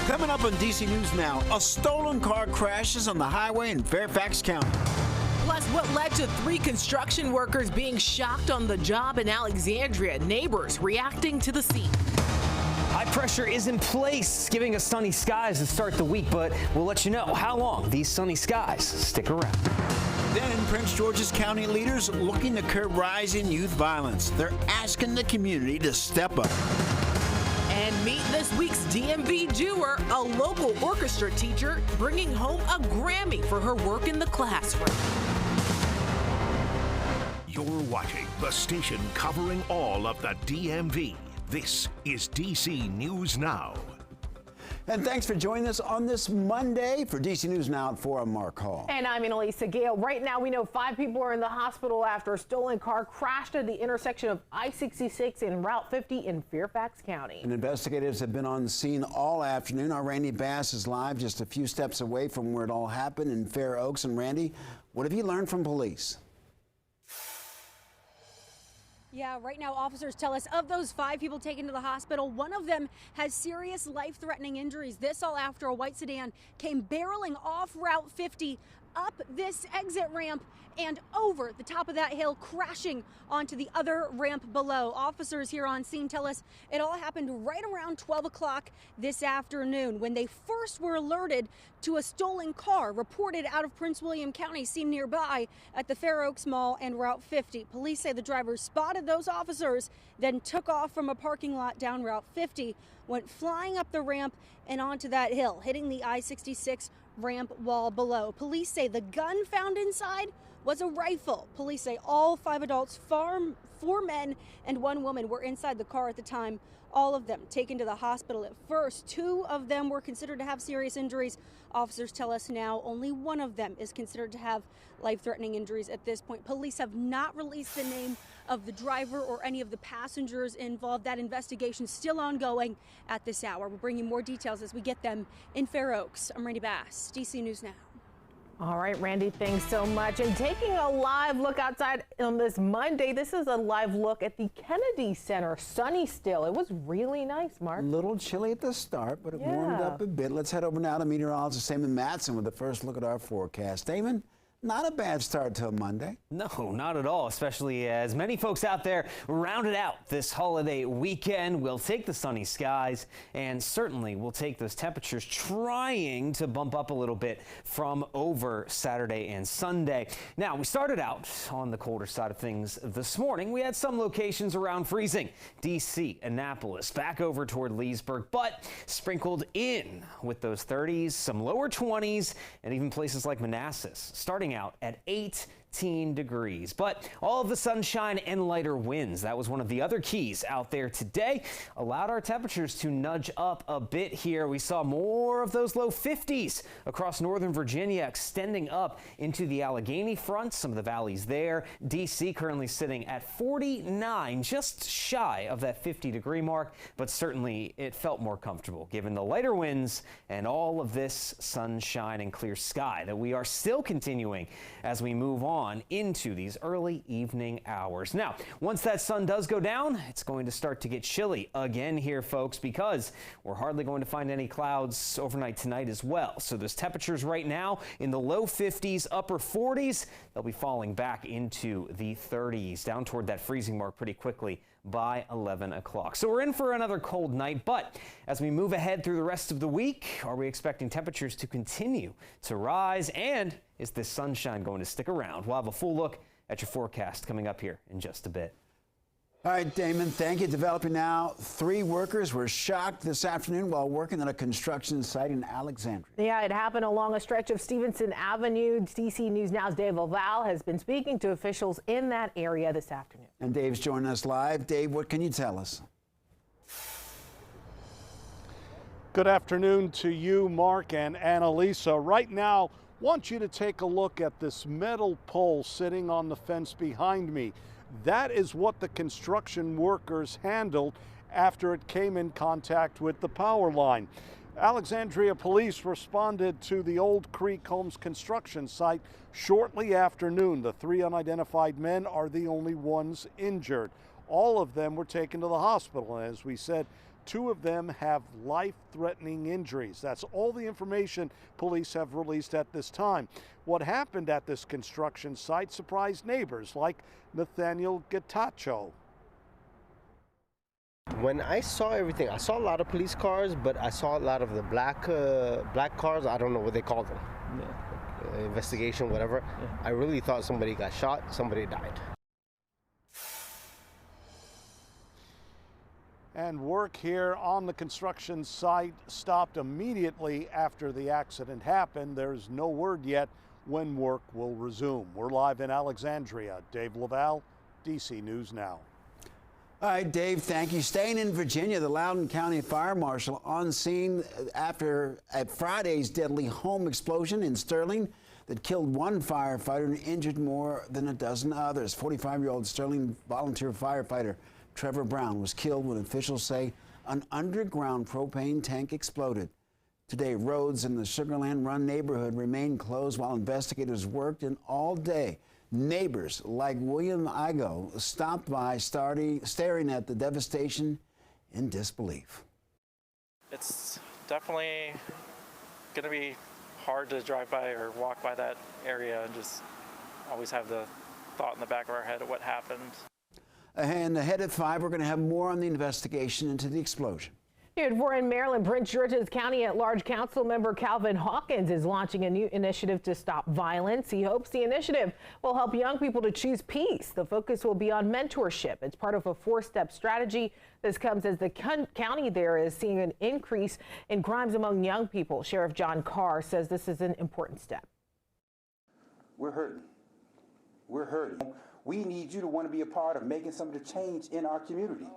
Coming up on DC News Now, a stolen car crashes on the highway in Fairfax County. Plus, what led to 3 construction workers being shocked on the job in Alexandria? Neighbors reacting to the scene. High pressure is in place, giving us sunny skies to start the week, but we'll let you know how long these sunny skies stick around. Then Prince George's County leaders looking to curb rising youth violence. They're asking the community to step up. And meet this week's DMV doer, a local orchestra teacher bringing home a Grammy for her work in the classroom. You're watching the station covering all of the DMV. This is DC News Now. And thanks for joining us on this Monday. For DC News Now at 4, I'm Mark Hall. And I'm Annalisa Gale. Right now, we know 5 people are in the hospital after a stolen car crashed at the intersection of I-66 and Route 50 in Fairfax County. And investigators have been on the scene all afternoon. Our Randy Bass is live just a few steps away from where it all happened in Fair Oaks. And Randy, what have you learned from police? Yeah, right now officers tell us of those 5 people taken to the hospital, one of them has serious life-threatening injuries. This all after a white sedan came barreling off Route 50 up this exit ramp and over the top of that hill, crashing onto the other ramp below. Officers here on scene tell us it all happened right around 12 o'clock this afternoon when they first were alerted to a stolen car reported out of Prince William County, seen nearby at the Fair Oaks Mall and Route 50. Police say the driver spotted those officers, then took off from a parking lot down Route 50, went flying up the ramp and onto that hill, hitting the I-66 ramp wall below. Police say the gun found inside was a rifle. Police say all 5 adults, 4 men and 1 woman, were inside the car at the time. All of them taken to the hospital at first. 2 of them were considered to have serious injuries. Officers tell us now only 1 of them is considered to have life-threatening injuries at this point. Police have not released the name of the driver or any of the passengers involved. That investigation still ongoing at this hour. We'll bring you more details as we get them in Fair Oaks. I'm Randy Bass, DC News Now. All right, Randy, thanks so much. And taking a live look outside on this Monday, this is a live look at the Kennedy Center. Sunny still. It was really nice, Mark. A little chilly at the start, but it warmed up a bit. Let's head over now to meteorologist Damon Matson with the first look at our forecast. Damon, not a bad start till Monday. No, not at all, especially as many folks out there rounded out this holiday weekend. We'll take the sunny skies and certainly we'll take those temperatures trying to bump up a little bit from over Saturday and Sunday. Now, we started out on the colder side of things this morning. We had some locations around freezing. DC, Annapolis, back over toward Leesburg, but sprinkled in with those 30s, some lower 20s, and even places like Manassas, starting out at 18 degrees. But all of the sunshine and lighter winds, that was one of the other keys out there today, allowed our temperatures to nudge up a bit here. We saw more of those low 50s across northern Virginia, extending up into the Allegheny front, some of the valleys there. DC currently sitting at 49, just shy of that 50-degree mark, but certainly it felt more comfortable given the lighter winds and all of this sunshine and clear sky that we are still continuing as we move on into these early evening hours. Now, once that sun does go down, it's going to start to get chilly again here, folks, because we're hardly going to find any clouds overnight tonight as well. So those temperatures right now in the low 50s, upper 40s, they'll be falling back into the 30s, down toward that freezing mark pretty quickly by 11 o'clock. So we're in for another cold night, but as we move ahead through the rest of the week, are we expecting temperatures to continue to rise? And is this sunshine going to stick around? We'll have a full look at your forecast coming up here in just a bit. All right, Damon, thank you. Developing now, 3 workers were shocked this afternoon while working on a construction site in Alexandria. Yeah, it happened along a stretch of Stevenson Avenue. DC News Now's Dave Oval has been speaking to officials in that area this afternoon. And Dave's joining us live. Dave, what can you tell us? Good afternoon to you, Mark and Annalisa. Right now, I want you to take a look at this metal pole sitting on the fence behind me. That is what the construction workers handled after it came in contact with the power line. Alexandria police responded to the Old Creek Homes construction site shortly after noon. The 3 unidentified men are the only ones injured. All of them were taken to the hospital. And as we said, 2 of them have life-threatening injuries. That's all the information police have released at this time. What happened at this construction site surprised neighbors like Nathaniel Getacho. When I saw everything, I saw a lot of police cars, but I saw a lot of the black cars. I don't know what they call them. Investigation, whatever. I really thought somebody got shot, somebody died. And work here on the construction site stopped immediately after the accident happened. There's no word yet when work will resume. We're live in Alexandria. Dave Laval, DC News Now. All right, Dave, thank you. Staying in Virginia, the Loudoun County Fire Marshal on scene after Friday's deadly home explosion in Sterling that killed 1 firefighter and injured more than a dozen others. 45-year-old Sterling volunteer firefighter Trevor Brown was killed when officials say an underground propane tank exploded. Today, roads in the Sugarland Run neighborhood remain closed while investigators worked, and all day, neighbors like William Igo stopped by staring at the devastation in disbelief. It's definitely going to be hard to drive by or walk by that area and just always have the thought in the back of our head of what happened. And ahead at 5, we're going to have more on the investigation into the explosion. Here at 4 in Maryland, Prince George's County at-large council member Calvin Hawkins is launching a new initiative to stop violence. He hopes the initiative will help young people to choose peace. The focus will be on mentorship. It's part of a 4-step strategy. This comes as the county there is seeing an increase in crimes among young people. Sheriff John Carr says this is an important step. We're hurting. We're hurting. We need you to want to be a part of making some of the change in our community.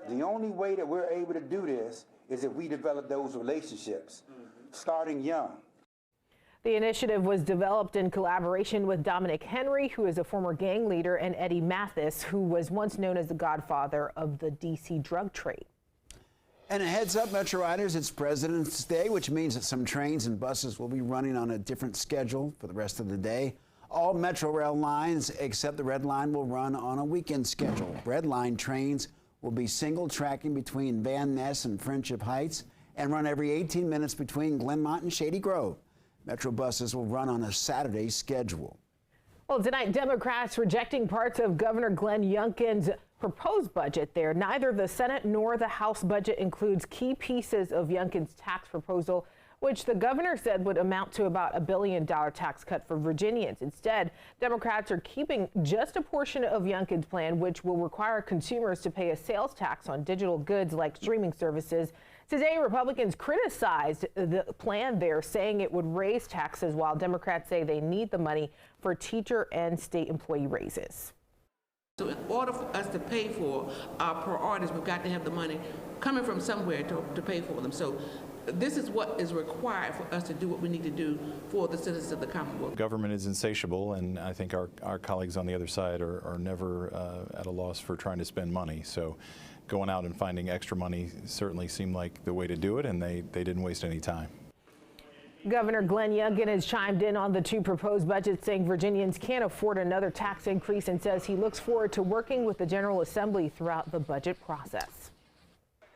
The only way that we're able to do this is if we develop those relationships, starting young. The initiative was developed in collaboration with Dominic Henry, who is a former gang leader, and Eddie Mathis, who was once known as the godfather of the D.C. drug trade. And a heads up, Metro Riders, it's President's Day, which means that some trains and buses will be running on a different schedule for the rest of the day. All Metro Rail lines except the Red Line will run on a weekend schedule. Red Line trains will be single tracking between Van Ness and Friendship Heights and run every 18 minutes between Glenmont and Shady Grove. Metro buses will run on a Saturday schedule. Well, tonight, Democrats rejecting parts of Governor Glenn Youngkin's proposed budget there. Neither the Senate nor the House budget includes key pieces of Youngkin's tax proposal, which the governor said would amount to about $1 billion tax cut for Virginians. Instead, Democrats are keeping just a portion of Youngkin's plan, which will require consumers to pay a sales tax on digital goods like streaming services. Today, Republicans criticized the plan there, saying it would raise taxes, while Democrats say they need the money for teacher and state employee raises. So in order for us to pay for our priorities, we've got to have the money coming from somewhere to pay for them. So this is what is required for us to do what we need to do for the citizens of the Commonwealth. Government is insatiable, and I think our colleagues on the other side are never at a loss for trying to spend money. So going out and finding extra money certainly seemed like the way to do it, and they didn't waste any time. Governor Glenn Youngkin has chimed in on the 2 proposed budgets, saying Virginians can't afford another tax increase, and says he looks forward to working with the General Assembly throughout the budget process.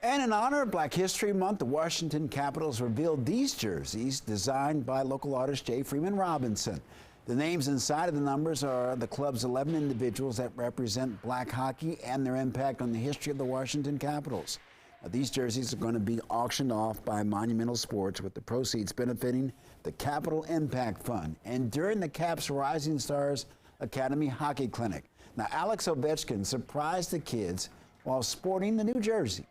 And in honor of Black History Month, the Washington Capitals revealed these jerseys designed by local artist J. Freeman Robinson. The names inside of the numbers are the club's 11 individuals that represent black hockey and their impact on the history of the Washington Capitals. Now, these jerseys are going to be auctioned off by Monumental Sports, with the proceeds benefiting the Capital Impact Fund and during the Caps Rising Stars Academy Hockey Clinic. Now, Alex Ovechkin surprised the kids while sporting the new jersey.